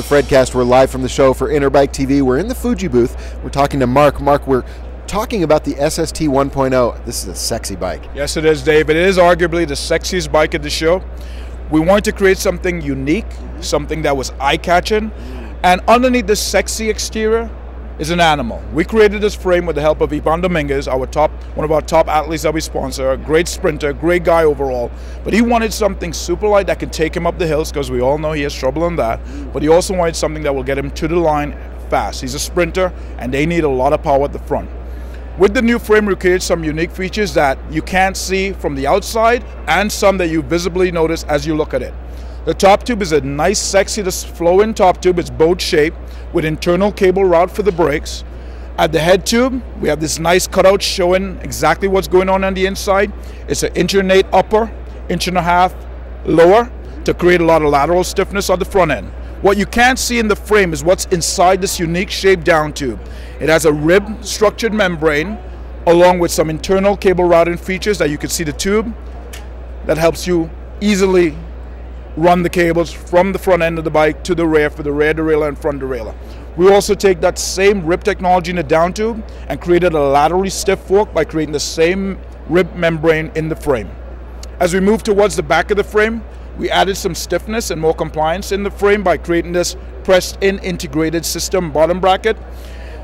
Fredcast. We're live from the show for Interbike TV. We're in the Fuji booth. We're talking to Mark. Mark, we're talking about the SST 1.0. This is a sexy bike. Yes, it is, Dave. It is arguably the sexiest bike at the show. We wanted to create something unique, something that was eye-catching, and underneath this sexy exterior is an animal. We created this frame with the help of Ivan Dominguez, one of our top athletes that we sponsor, a great sprinter, great guy overall. But he wanted something super light that can take him up the hills, because we all know he has trouble in that. But he also wanted something that will get him to the line fast. He's a sprinter, and they need a lot of power at the front. With the new frame, we created some unique features that you can't see from the outside, and some that you visibly notice as you look at it. The top tube is a nice, sexy, this flow-in top tube. It's boat shaped with internal cable route for the brakes. At the head tube, we have this nice cutout showing exactly what's going on the inside. It's an 1.8" upper, 1.5" lower to create a lot of lateral stiffness on the front end. What you can't see in the frame is what's inside this unique shaped down tube. It has a rib structured membrane along with some internal cable routing features that you can see the tube that helps you easily run the cables from the front end of the bike to the rear for the rear derailleur and front derailleur. We also take that same rib technology in the down tube and created a laterally stiff fork by creating the same rib membrane in the frame. As we move towards the back of the frame, we added some stiffness and more compliance in the frame by creating this pressed-in integrated system bottom bracket.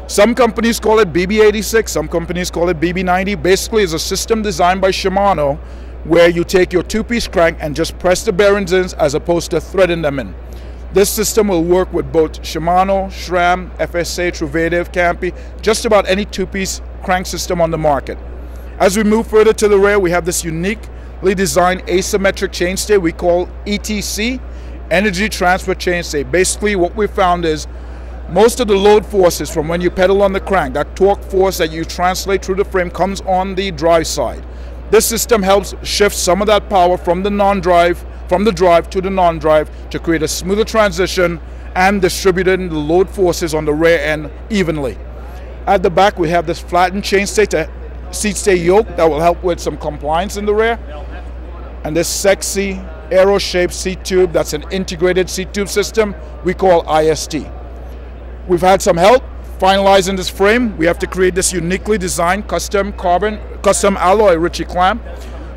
Some companies call it BB86, some companies call it BB90. Basically, it's a system designed by Shimano where you take your two-piece crank and just press the bearings in as opposed to threading them in. This system will work with both Shimano, SRAM, FSA, Truvative, Campy, just about any two-piece crank system on the market. As we move further to the rear, we have this uniquely designed asymmetric chainstay we call ETC, Energy Transfer Chainstay. Basically, what we found is most of the load forces from when you pedal on the crank, that torque force that you translate through the frame, comes on the drive side. This system helps shift some of that power from the drive to the non-drive to create a smoother transition and distributing the load forces on the rear end evenly. At the back, we have this flattened seat stay yoke that will help with some compliance in the rear. And this sexy arrow-shaped seat tube, that's an integrated seat tube system we call IST. We've had some help finalizing this frame. We have to create this uniquely designed custom alloy Ritchie clamp,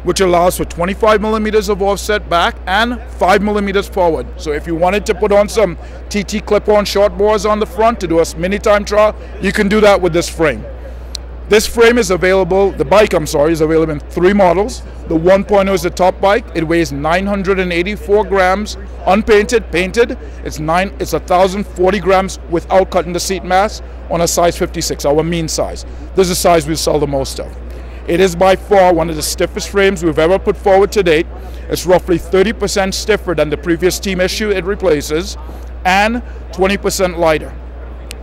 which allows for 25 millimeters of offset back and 5 millimeters forward. So if you wanted to put on some TT clip-on short bores on the front to do a mini time trial, you can do that with this frame. This frame is available, the bike, is available in 3 models. The 1.0 is the top bike. It weighs 984 grams, unpainted. Painted, it's 1,040 grams without cutting the seat mass on a size 56, our mean size. This is the size we sell the most of. It is by far one of the stiffest frames we've ever put forward to date. It's roughly 30% stiffer than the previous team issue it replaces and 20% lighter.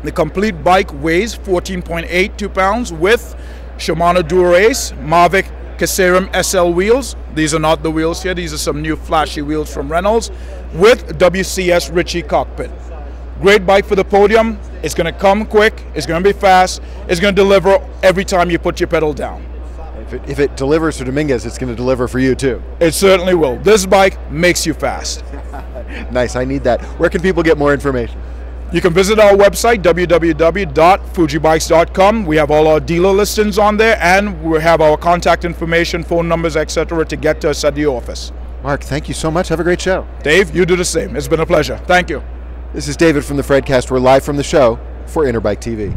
The complete bike weighs 14.82 pounds with Shimano Dura-Ace Mavic Caserum SL wheels. These are not the wheels here. These are some new flashy wheels from Reynolds with WCS Ritchie cockpit. Great bike for the podium. It's going to come quick. It's going to be fast. It's going to deliver every time you put your pedal down. If it delivers for Dominguez, it's going to deliver for you too. It certainly will. This bike makes you fast. Nice. I need that. Where can people get more information? You can visit our website, www.fujibikes.com. We have all our dealer listings on there, and we have our contact information, phone numbers, etc. to get to us at the office. Mark, thank you so much. Have a great show. Dave, you do the same. It's been a pleasure. Thank you. This is David from the Fredcast. We're live from the show for Interbike TV.